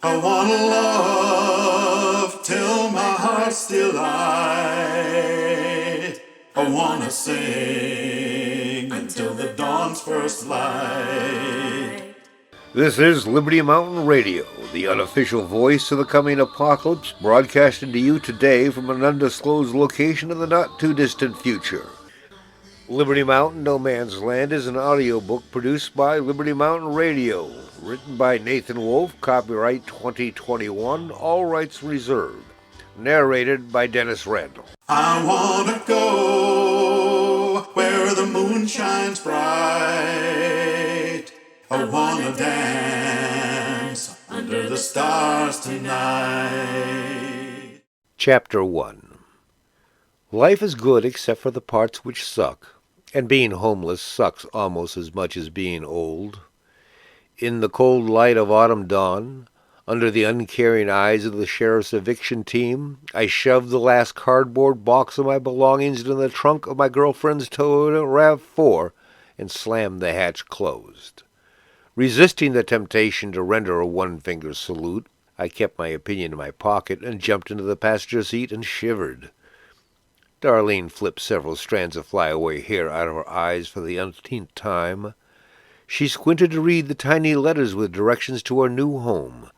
I wanna love till my heart's still light. I wanna sing until the dawn's first light. This is Liberty Mountain Radio, the unofficial voice of the coming apocalypse, broadcasting to you today from an undisclosed location in the not-too-distant future. Liberty Mountain No Man's Land is an audiobook produced by Liberty Mountain Radio, written by Nathan Wolf, copyright 2021, all rights reserved. Narrated by Dennis Randall. I wanna go where the moon shines bright. I wanna dance under the stars tonight. Chapter 1. Life is good except for the parts which suck, and being homeless sucks almost as much as being old. In the cold light of autumn dawn, under the uncaring eyes of the sheriff's eviction team, I shoved the last cardboard box of my belongings into the trunk of my girlfriend's Toyota RAV4 and slammed the hatch closed. Resisting the temptation to render a one-finger salute, I kept my opinion in my pocket and jumped into the passenger seat and shivered. Darlene flipped several strands of flyaway hair out of her eyes for the umpteenth time. She squinted to read the tiny letters with directions to our new home,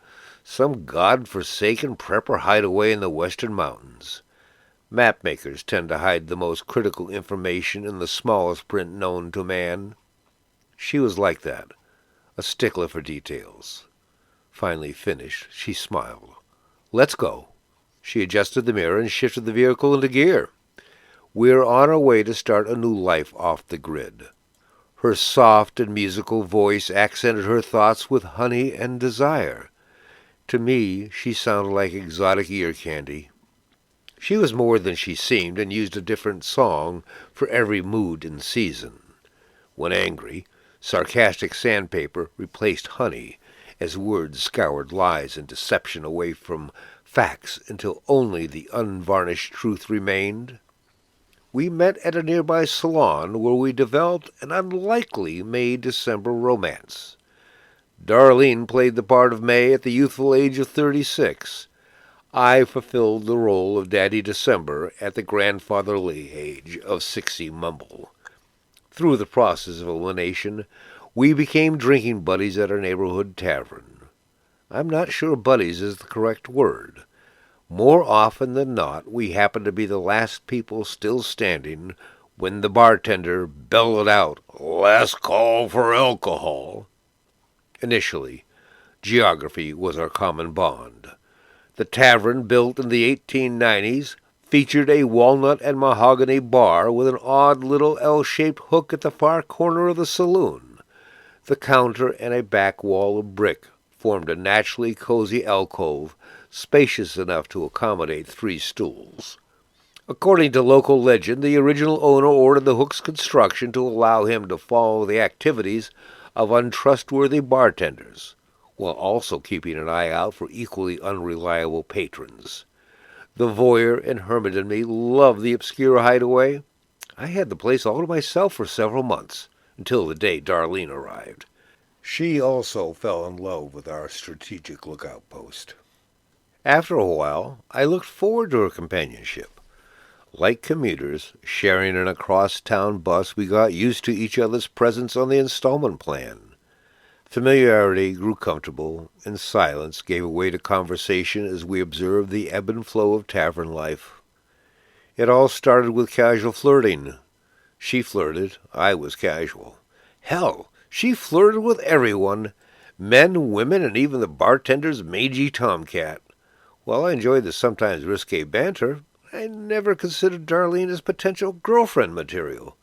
some god-forsaken prepper hideaway in the western mountains. Mapmakers tend to hide the most critical information in the smallest print known to man. She was like that, a stickler for details. Finally finished, she smiled. "Let's go." She adjusted the mirror and shifted the vehicle into gear. We're on our way to start a new life off the grid. Her soft and musical voice accented her thoughts with honey and desire. To me, she sounded like exotic ear candy. She was more than she seemed and used a different song for every mood and season. When angry, sarcastic sandpaper replaced honey as words scoured lies and deception away from facts until only the unvarnished truth remained. We met at a nearby salon where we developed an unlikely May-December romance. Darlene played the part of May at the youthful age of 36. I fulfilled the role of Daddy December at the grandfatherly age of 60 mumble. Through the process of elimination, we became drinking buddies at our neighborhood tavern. I'm not sure buddies is the correct word. More often than not, we happened to be the last people still standing when the bartender bellowed out, "Last call for alcohol." Initially, geography was our common bond. The tavern, built in the 1890s, featured a walnut and mahogany bar with an odd little L-shaped hook at the far corner of the saloon. The counter and a back wall of brick formed a naturally cozy alcove, spacious enough to accommodate 3 stools. According to local legend, the original owner ordered the hook's construction to allow him to follow the activities of untrustworthy bartenders, while also keeping an eye out for equally unreliable patrons. The voyeur and hermit in me loved the obscure hideaway. I had the place all to myself for several months, until the day Darlene arrived. She also fell in love with our strategic lookout post. After a while, I looked forward to her companionship. Like commuters, sharing in a cross-town bus, we got used to each other's presence on the installment plan. Familiarity grew comfortable, and silence gave way to conversation as we observed the ebb and flow of tavern life. It all started with casual flirting. She flirted, I was casual. Hell, she flirted with everyone, men, women, and even the bartender's mangy tomcat. While I enjoyed the sometimes risque banter, I never considered Darlene as potential girlfriend material.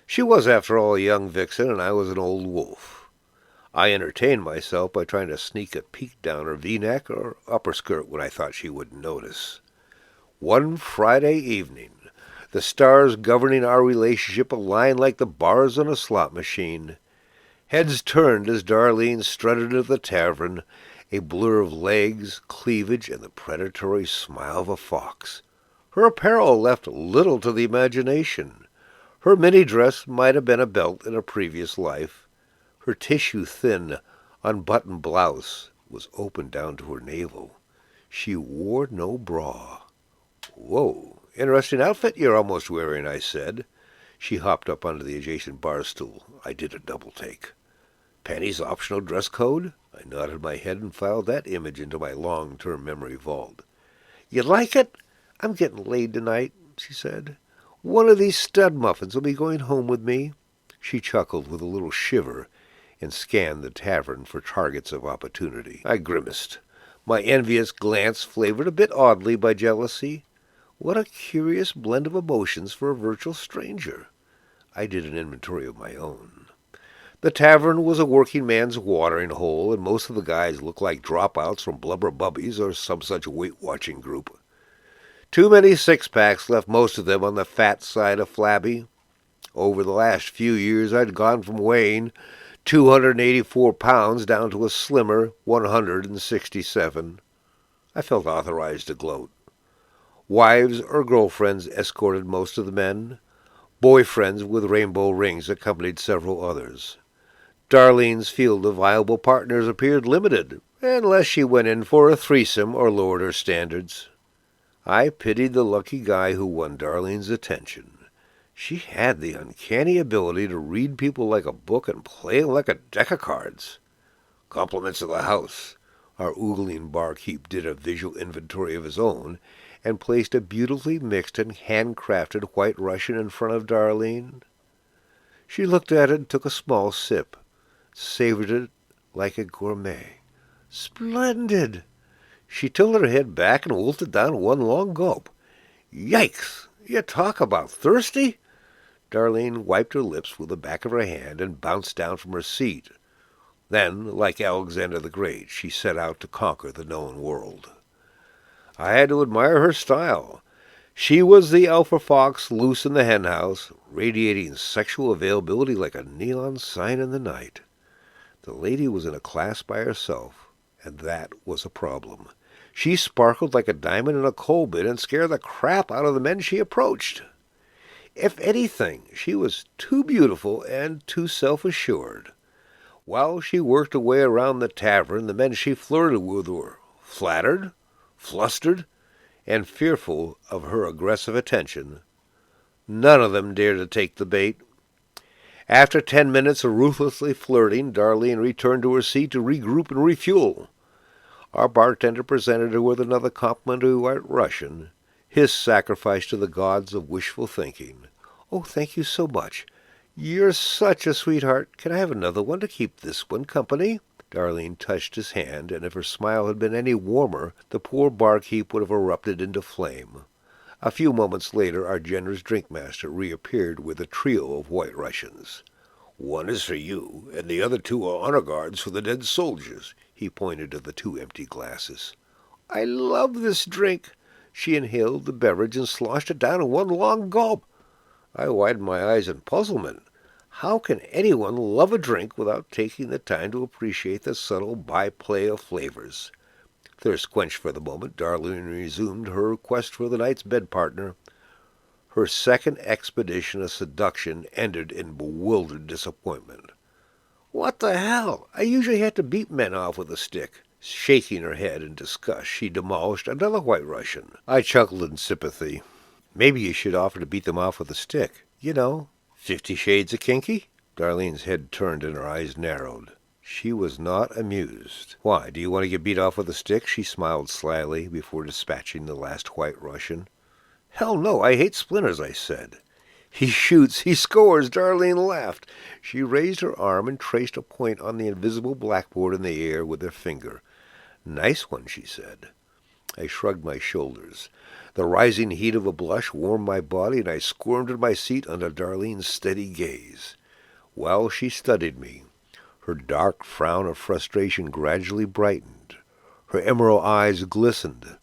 She was, after all, a young vixen, and I was an old wolf. I entertained myself by trying to sneak a peek down her V-neck or upper skirt when I thought she wouldn't notice. One Friday evening, the stars governing our relationship aligned like the bars on a slot machine. Heads turned as Darlene strutted into the tavern, a blur of legs, cleavage, and the predatory smile of a fox. Her apparel left little to the imagination. Her mini-dress might have been a belt in a previous life. Her tissue-thin, unbuttoned blouse was open down to her navel. She wore no bra. "Whoa, interesting outfit you're almost wearing," I said. She hopped up onto the adjacent bar stool. I did a double take. "Panties optional dress code?" I nodded my head and filed that image into my long-term memory vault. "You like it? I'm getting laid tonight," she said. "One of these stud muffins will be going home with me." She chuckled with a little shiver and scanned the tavern for targets of opportunity. I grimaced, my envious glance flavored a bit oddly by jealousy. What a curious blend of emotions for a virtual stranger. I did an inventory of my own. The tavern was a working man's watering hole, and most of the guys looked like dropouts from Blubber Bubbies or some such weight-watching group. Too many six-packs left most of them on the fat side of flabby. Over the last few years, I'd gone from weighing 284 pounds down to a slimmer 167. I felt authorized to gloat. Wives or girlfriends escorted most of the men. Boyfriends with rainbow rings accompanied several others. Darlene's field of viable partners appeared limited, unless she went in for a threesome or lowered her standards. I pitied the lucky guy who won Darlene's attention. She had the uncanny ability to read people like a book and play like a deck of cards. "Compliments of the house." Our oogling barkeep did a visual inventory of his own and placed a beautifully mixed and handcrafted White Russian in front of Darlene. She looked at it and took a small sip, savored it like a gourmet. "Splendid!" She tilted her head back and wolfed down one long gulp. "Yikes! You talk about thirsty!" Darlene wiped her lips with the back of her hand and bounced down from her seat. Then, like Alexander the Great, she set out to conquer the known world. I had to admire her style. She was the alpha fox loose in the henhouse, radiating sexual availability like a neon sign in the night. The lady was in a class by herself, and that was a problem. She sparkled like a diamond in a coal bin and scared the crap out of the men she approached. If anything, she was too beautiful and too self-assured. While she worked her way around the tavern, the men she flirted with were flattered, flustered, and fearful of her aggressive attention. None of them dared to take the bait. After 10 minutes of ruthlessly flirting, Darlene returned to her seat to regroup and refuel. Our bartender presented her with another complimentary White Russian, his sacrifice to the gods of wishful thinking. "Oh, thank you so much. You're such a sweetheart. Can I have another one to keep this one company?" Darlene touched his hand, and if her smile had been any warmer, the poor barkeep would have erupted into flame. A few moments later, our generous drinkmaster reappeared with a trio of White Russians. "One is for you, and the other two are honor guards for the dead soldiers." He pointed to the 2 empty glasses. "I love this drink." She inhaled the beverage and sloshed it down in one long gulp. I widened my eyes in puzzlement. How can anyone love a drink without taking the time to appreciate the subtle byplay of flavors? Thirst quenched for the moment, Darlene resumed her quest for the night's bed partner. Her second expedition of seduction ended in bewildered disappointment. "What the hell? I usually had to beat men off with a stick." Shaking her head in disgust, she demolished another White Russian. I chuckled in sympathy. "Maybe you should offer to beat them off with a stick. You know, 50 Shades of Kinky?" Darlene's head turned and her eyes narrowed. She was not amused. "Why, do you want to get beat off with a stick?" She smiled slyly before dispatching the last White Russian. "Hell no, I hate splinters," I said. "He shoots, he scores," Darlene laughed. She raised her arm and traced a point on the invisible blackboard in the air with her finger. "Nice one," she said. I shrugged my shoulders. The rising heat of a blush warmed my body, and I squirmed in my seat under Darlene's steady gaze. While she studied me, her dark frown of frustration gradually brightened. Her emerald eyes glistened.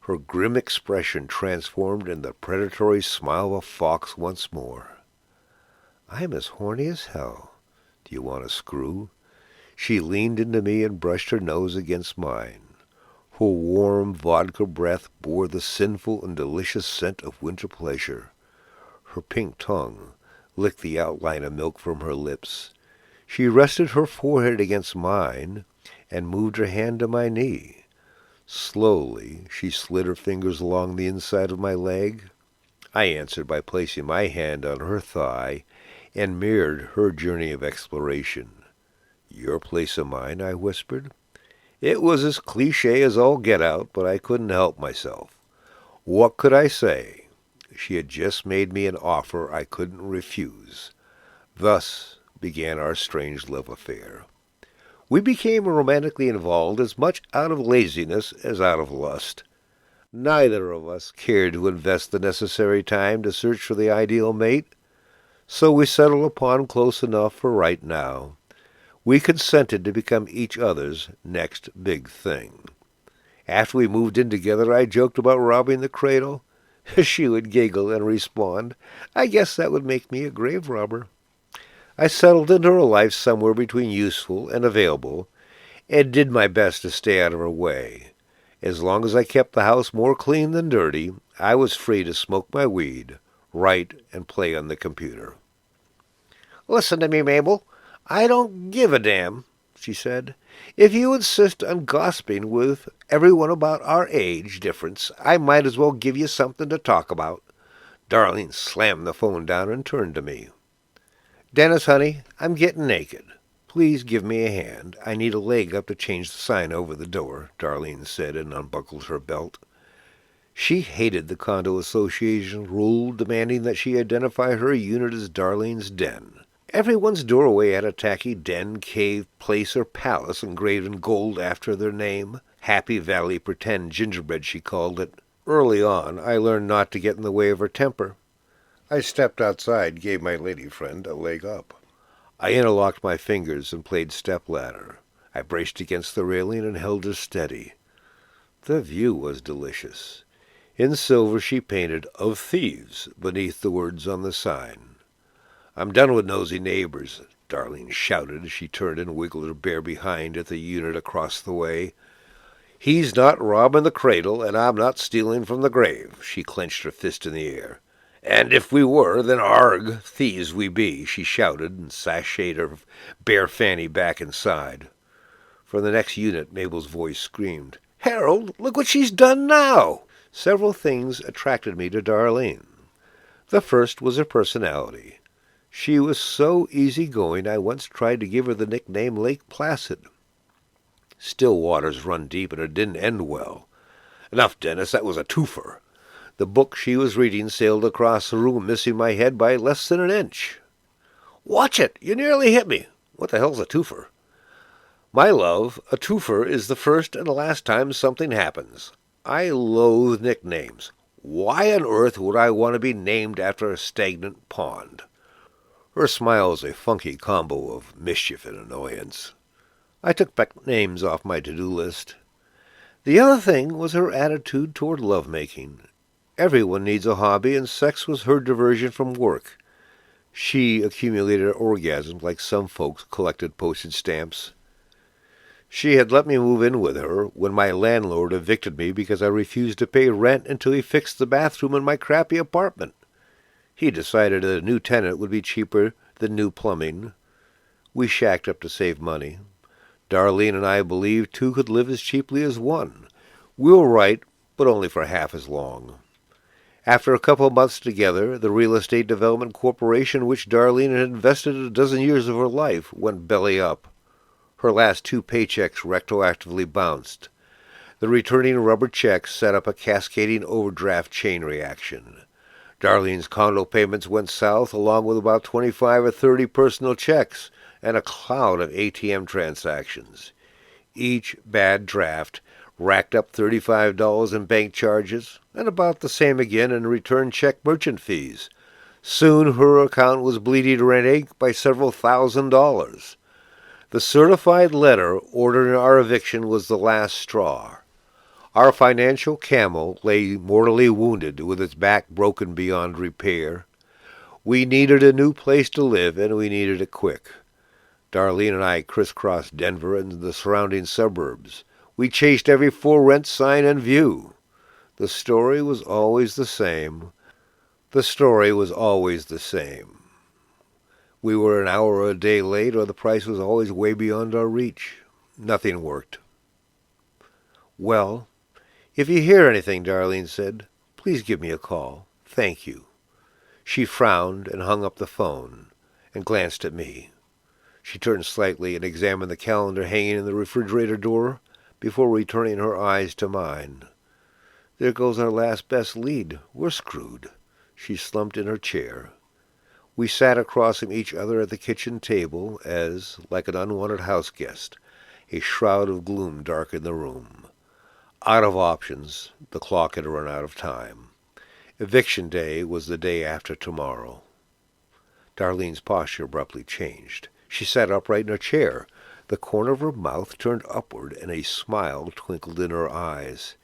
Her grim expression transformed in the predatory smile of a fox once more. "I'm as horny as hell. Do you want a screw?" She leaned into me and brushed her nose against mine. Her warm vodka breath bore the sinful and delicious scent of winter pleasure. Her pink tongue licked the outline of milk from her lips. She rested her forehead against mine, and moved her hand to my knee. Slowly, she slid her fingers along the inside of my leg. I answered by placing my hand on her thigh and mirrored her journey of exploration. "Your place or mine," I whispered. It was as cliché as all get out, but I couldn't help myself. What could I say? She had just made me an offer I couldn't refuse. Thus began our strange love affair. We became romantically involved as much out of laziness as out of lust. Neither of us cared to invest the necessary time to search for the ideal mate, so we settled upon close enough for right now. We consented to become each other's next big thing. After we moved in together, I joked about robbing the cradle. She would giggle and respond, "I guess that would make me a grave robber." I settled into her life somewhere between useful and available, and did my best to stay out of her way. As long as I kept the house more clean than dirty, I was free to smoke my weed, write, and play on the computer. "Listen to me, Mabel. I don't give a damn," she said. "If you insist on gossiping with everyone about our age difference, I might as well give you something to talk about." Darlene slammed the phone down and turned to me. "Dennis, honey, I'm getting naked. Please give me a hand. I need a leg up to change the sign over the door," Darlene said and unbuckled her belt. She hated the condo association rule demanding that she identify her unit as Darlene's den. Everyone's doorway had a tacky den, cave, place, or palace engraved in gold after their name. Happy Valley Pretend Gingerbread, she called it. Early on, I learned not to get in the way of her temper. I stepped outside, gave my lady friend a leg up. I interlocked my fingers and played stepladder. I braced against the railing and held her steady. The view was delicious. In silver she painted "Of Thieves" beneath the words on the sign. "I'm done with nosy neighbors," Darlene shouted as she turned and wiggled her bare behind at the unit across the way. "He's not robbing the cradle, and I'm not stealing from the grave." She clenched her fist in the air. "And if we were, then arg, thieves we be," she shouted, and sashayed her bare fanny back inside. From the next unit, Mabel's voice screamed, "Harold, look what she's done now!" Several things attracted me to Darlene. The first was her personality. She was so easygoing I once tried to give her the nickname Lake Placid. Still waters run deep, and it didn't end well. "Enough, Dennis, that was a twofer." The book she was reading sailed across the room, missing my head by less than an inch. "Watch it! You nearly hit me." "What the hell's a twofer?" "My love, a twofer is the first and last time something happens. I loathe nicknames. Why on earth would I want to be named after a stagnant pond?" Her smile was a funky combo of mischief and annoyance. I took back names off my to-do list. The other thing was her attitude toward lovemaking. Everyone needs a hobby, and sex was her diversion from work. She accumulated orgasms like some folks collected postage stamps. She had let me move in with her when my landlord evicted me because I refused to pay rent until he fixed the bathroom in my crappy apartment. He decided that a new tenant would be cheaper than new plumbing. We shacked up to save money. Darlene and I believed two could live as cheaply as one. We were right, but only for half as long. After a couple of months together, the real estate development corporation in which Darlene had invested a dozen years of her life went belly up. Her last 2 paychecks retroactively bounced. The returning rubber checks set up a cascading overdraft chain reaction. Darlene's condo payments went south, along with about 25 or 30 personal checks and a cloud of ATM transactions. Each bad draft racked up $35 in bank charges, and about the same again in return check merchant fees. Soon her account was bleeding red ink by several $1,000s. The certified letter ordering our eviction was the last straw. Our financial camel lay mortally wounded, with its back broken beyond repair. We needed a new place to live, and we needed it quick. Darlene and I crisscrossed Denver and the surrounding suburbs. We chased every for-rent sign in view. The story was always the same. The story was always the same. We were an hour or a day late, or the price was always way beyond our reach. Nothing worked. "Well, if you hear anything," Darlene said, "please give me a call. Thank you." She frowned and hung up the phone and glanced at me. She turned slightly and examined the calendar hanging in the refrigerator door before returning her eyes to mine. "There goes our last best lead. We're screwed." She slumped in her chair. We sat across from each other at the kitchen table as, like an unwanted house guest, a shroud of gloom darkened the room. Out of options, the clock had run out of time. Eviction day was the day after tomorrow. Darlene's posture abruptly changed. She sat upright in her chair. The corner of her mouth turned upward, and a smile twinkled in her eyes.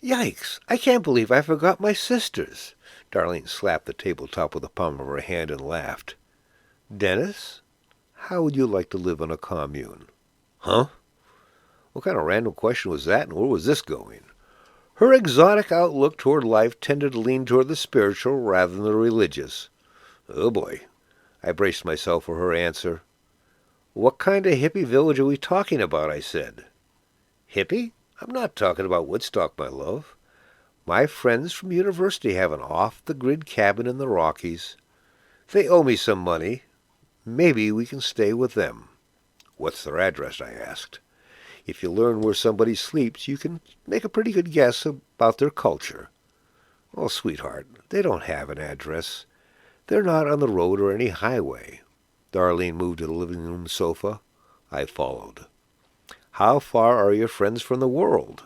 "Yikes! I can't believe I forgot my sisters." Darlene slapped the tabletop with the palm of her hand and laughed. "Dennis, how would you like to live in a commune?" "Huh? What kind of random question was that, and where was this going?" Her exotic outlook toward life tended to lean toward the spiritual rather than the religious. Oh, boy. I braced myself for her answer. "What kind of hippie village are we talking about?" I said. "Hippie? I'm not talking about Woodstock, my love. My friends from university have an off-the-grid cabin in the Rockies. They owe me some money. Maybe we can stay with them." "What's their address?" I asked. "If you learn where somebody sleeps, you can make a pretty good guess about their culture." "Oh, sweetheart, they don't have an address. They're not on the road or any highway." Darlene moved to the living room sofa. I followed. "How far are your friends from the world?"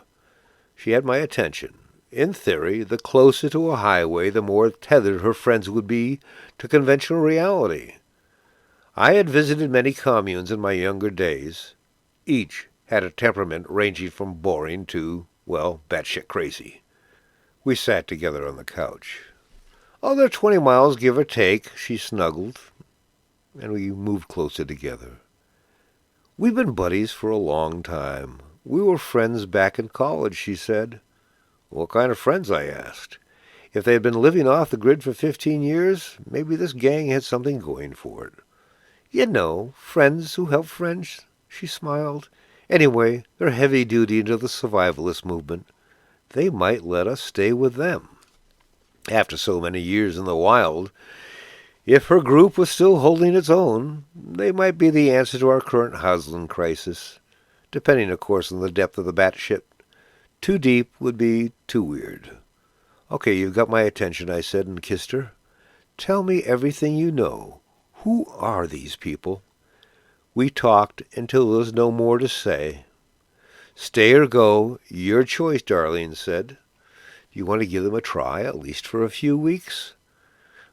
She had my attention. In theory, the closer to a highway, the more tethered her friends would be to conventional reality. I had visited many communes in my younger days. Each had a temperament ranging from boring to, well, batshit crazy. We sat together on the couch. "Oh, they're 20 miles, give or take," she snuggled, and we moved closer together. "We've been buddies for a long time. We were friends back in college," she said. "What kind of friends?" I asked. If they had been living off the grid for 15 years, maybe this gang had something going for it. "You know, friends who help friends," she smiled. "Anyway, they're heavy-duty into the survivalist movement. They might let us stay with them." After so many years in the wild, if her group was still holding its own, they might be the answer to our current housing crisis, depending, of course, on the depth of the batshit. Too deep would be too weird. "Okay, you've got my attention," I said, and kissed her. "Tell me everything you know. Who are these people?" We talked until there was no more to say. "Stay or go, your choice," Darlene said. "Do you want to give them a try, at least for a few weeks?"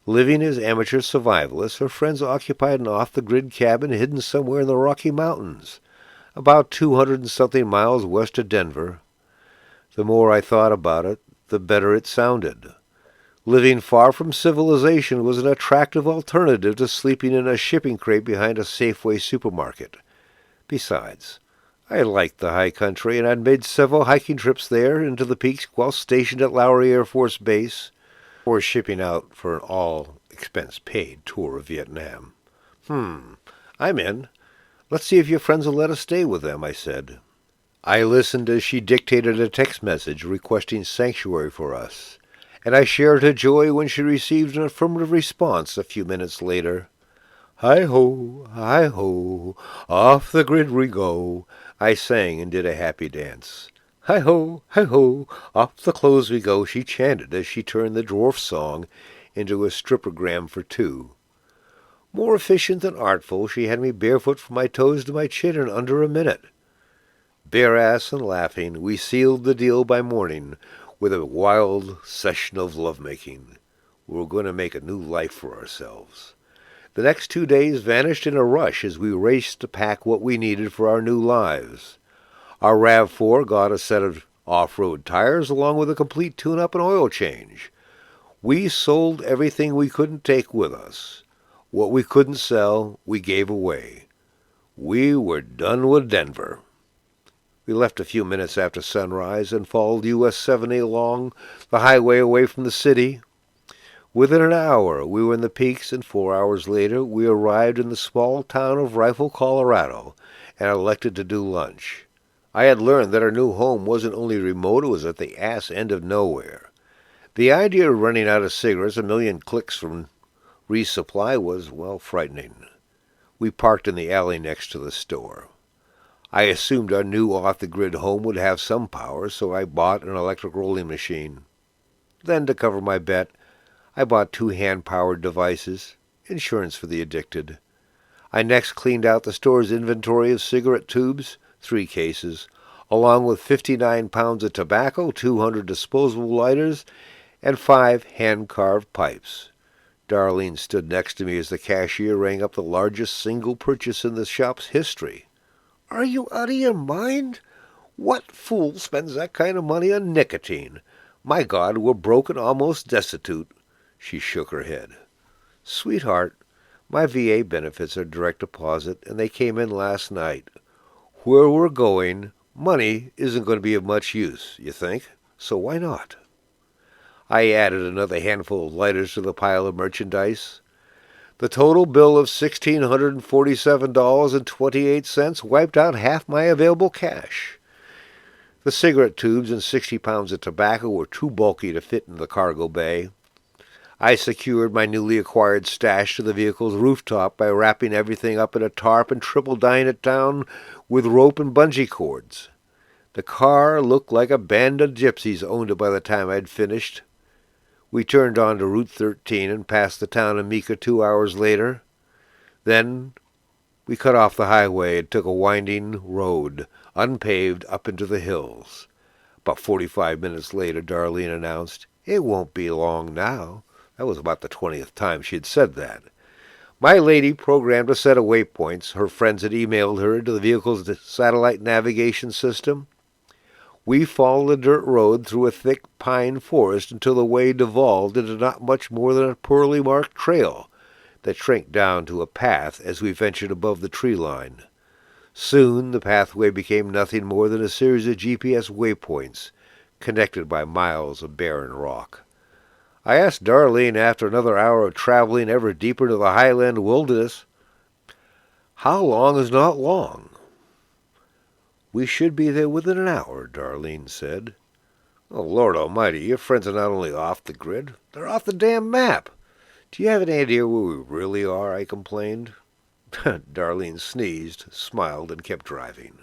Living as amateur survivalists, her friends occupied an off-the-grid cabin hidden somewhere in the Rocky Mountains, about 200-and-something miles west of Denver. The more I thought about it, the better it sounded. Living far from civilization was an attractive alternative to sleeping in a shipping crate behind a Safeway supermarket. Besides, I liked the high country, and I'd made several hiking trips there into the peaks while stationed at Lowry Air Force Base, or shipping out for an all-expense-paid tour of Vietnam. I'm in. Let's see if your friends will let us stay with them," I said. I listened as she dictated a text message requesting sanctuary for us, and I shared her joy when she received an affirmative response a few minutes later. Hi-ho, off the grid we go," I sang and did a happy dance. Hi-ho, off the clothes we go," she chanted as she turned the dwarf song into a strippergram for two. More efficient than artful, she had me barefoot from my toes to my chin in under a minute. Bare-ass and laughing, we sealed the deal by morning with a wild session of lovemaking. We were going to make a new life for ourselves. The next 2 days vanished in a rush as we raced to pack what we needed for our new lives. Our RAV4 got a set of off-road tires along with a complete tune-up and oil change. We sold everything we couldn't take with us. What we couldn't sell, we gave away. We were done with Denver. We left a few minutes after sunrise and followed US 70 along the highway away from the city. Within an hour we were in the peaks, and 4 hours later we arrived in the small town of Rifle, Colorado, and elected to do lunch. I had learned that our new home wasn't only remote, it was at the ass end of nowhere. The idea of running out of cigarettes a million clicks from resupply was, well, frightening. We parked in the alley next to the store. I assumed our new off-the-grid home would have some power, so I bought an electric rolling machine. Then, to cover my bet, I bought 2 hand-powered devices, insurance for the addicted. I next cleaned out the store's inventory of cigarette tubes, 3 cases, along with 59 pounds of tobacco, 200 disposable lighters, and 5 hand-carved pipes. Darlene stood next to me as the cashier rang up the largest single purchase in the shop's history. "Are you out of your mind? What fool spends that kind of money on nicotine? My God, we're broke and almost destitute." She shook her head. "Sweetheart, my VA benefits are direct deposit, and they came in last night. Where we're going, money isn't going to be of much use, you think? So why not?" I added another handful of lighters to the pile of merchandise. The total bill of $1,647.28 wiped out half my available cash. The cigarette tubes and 60 pounds of tobacco were too bulky to fit in the cargo bay. I secured my newly acquired stash to the vehicle's rooftop by wrapping everything up in a tarp and triple-dyeing it down with rope and bungee cords. The car looked like a band of gypsies owned it by the time I'd finished. We turned onto Route 13 and passed the town of Mika 2 hours later. Then we cut off the highway and took a winding road, unpaved, up into the hills. About 45 minutes later, Darlene announced, "It won't be long now." That was about the 20th time she had said that. My lady programmed a set of waypoints. Her friends had emailed her into the vehicle's satellite navigation system. We followed a dirt road through a thick pine forest until the way devolved into not much more than a poorly marked trail that shrank down to a path as we ventured above the tree line. Soon the pathway became nothing more than a series of GPS waypoints, connected by miles of barren rock. I asked Darlene after another hour of traveling ever deeper into the highland wilderness, "How long is not long?" "We should be there within an hour," Darlene said. "Oh, Lord Almighty, your friends are not only off the grid, they're off the damn map. Do you have any idea where we really are?" I complained. Darlene sneezed, smiled, and kept driving.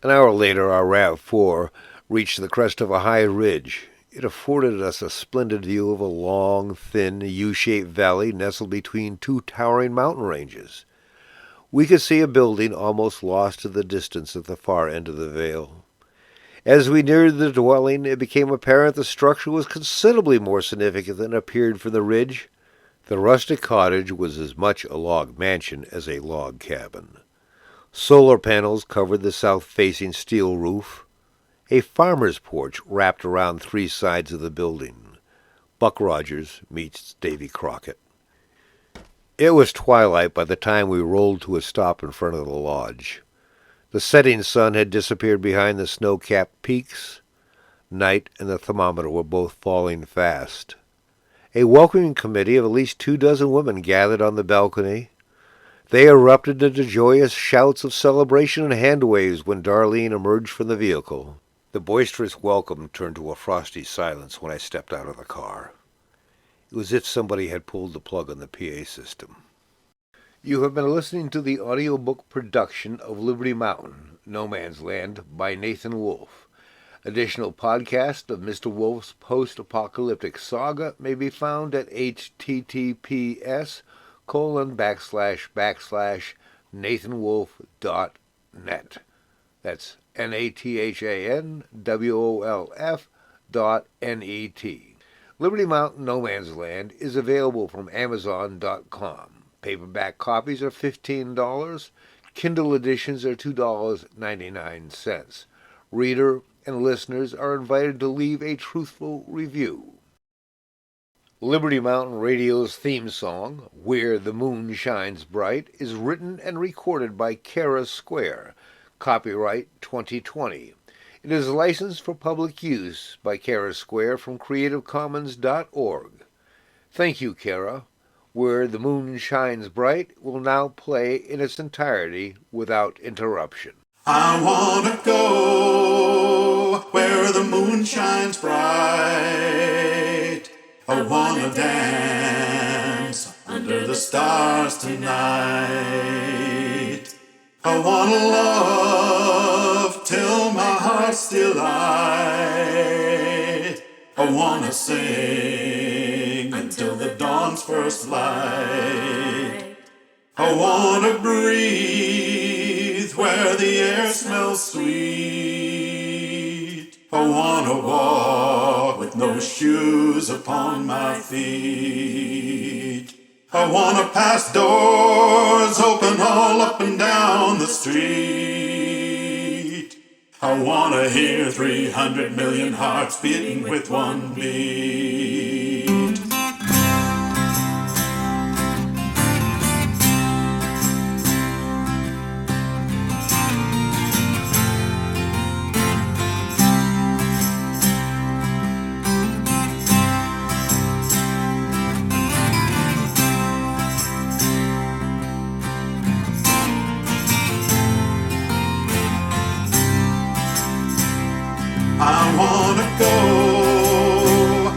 An hour later, our RAV4 reached the crest of a high ridge. It afforded us a splendid view of a long, thin, U-shaped valley nestled between 2 towering mountain ranges. We could see a building almost lost to the distance at the far end of the vale. As we neared the dwelling, it became apparent the structure was considerably more significant than appeared from the ridge. The rustic cottage was as much a log mansion as a log cabin. Solar panels covered the south-facing steel roof. A farmer's porch wrapped around 3 sides of the building. Buck Rogers meets Davy Crockett. It was twilight by the time we rolled to a stop in front of the lodge. The setting sun had disappeared behind the snow-capped peaks. Night and the thermometer were both falling fast. A welcoming committee of at least 24 women gathered on the balcony. They erupted into joyous shouts of celebration and hand waves when Darlene emerged from the vehicle. The boisterous welcome turned to a frosty silence when I stepped out of the car. It was as if somebody had pulled the plug on the PA system. You have been listening to the audiobook production of Liberty Mountain, No Man's Land by Nathan Wolfe. Additional podcasts of Mr. Wolfe's post-apocalyptic saga may be found at https://nathanwolf.net. That's NATHANWOLF.net. Liberty Mountain No Man's Land is available from Amazon.com. Paperback copies are $15. Kindle editions are $2.99. Reader and listeners are invited to leave a truthful review. Liberty Mountain Radio's theme song, Where the Moon Shines Bright, is written and recorded by Kara Square. Copyright 2020. It is licensed for public use by Kara Square from creativecommons.org. Thank you, Kara. Where the Moon Shines Bright will now play in its entirety without interruption. I wanna go where the moon shines bright. I wanna dance under the stars tonight. I wanna love till my heart's delight. I wanna sing until the dawn's first light. I wanna breathe where the air smells sweet. I wanna walk with no shoes upon my feet. I wanna pass doors open all up and down the street. I wanna hear 300 million hearts beating with one beat. I wanna go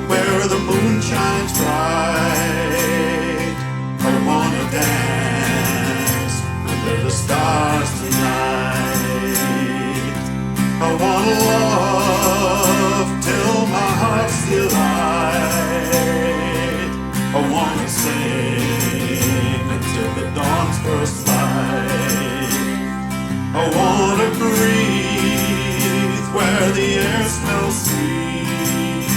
where the moon shines bright. I wanna dance under the stars tonight. I wanna love till my heart's delight. I wanna sing until the dawn's first light. I wanna breathe where the air smells sweet.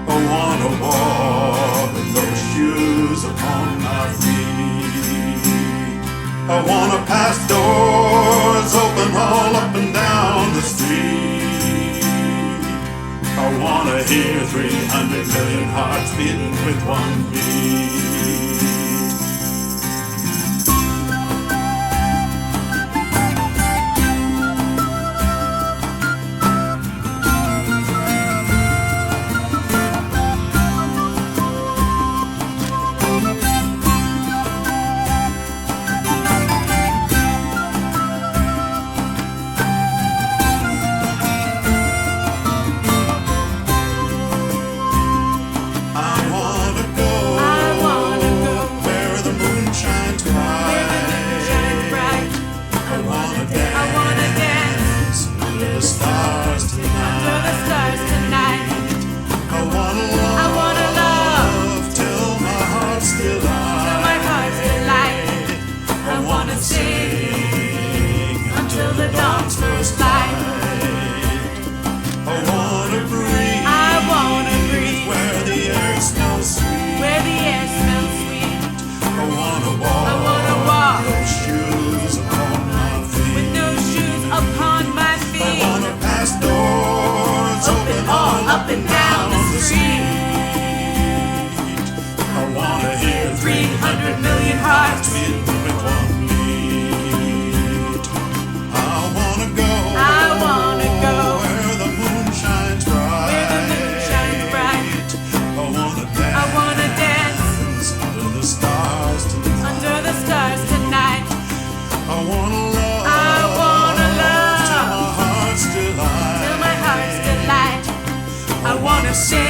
I wanna walk with no shoes upon my feet. I wanna pass doors open all up and down the street. I wanna hear 300 million hearts beating with one beat. Up and down the street. I wanna hear 300 million hearts beating with one beat. I wanna go where the moon shines bright. I wanna dance under the stars tonight. I wanna love till my heart's delight. I wanna sing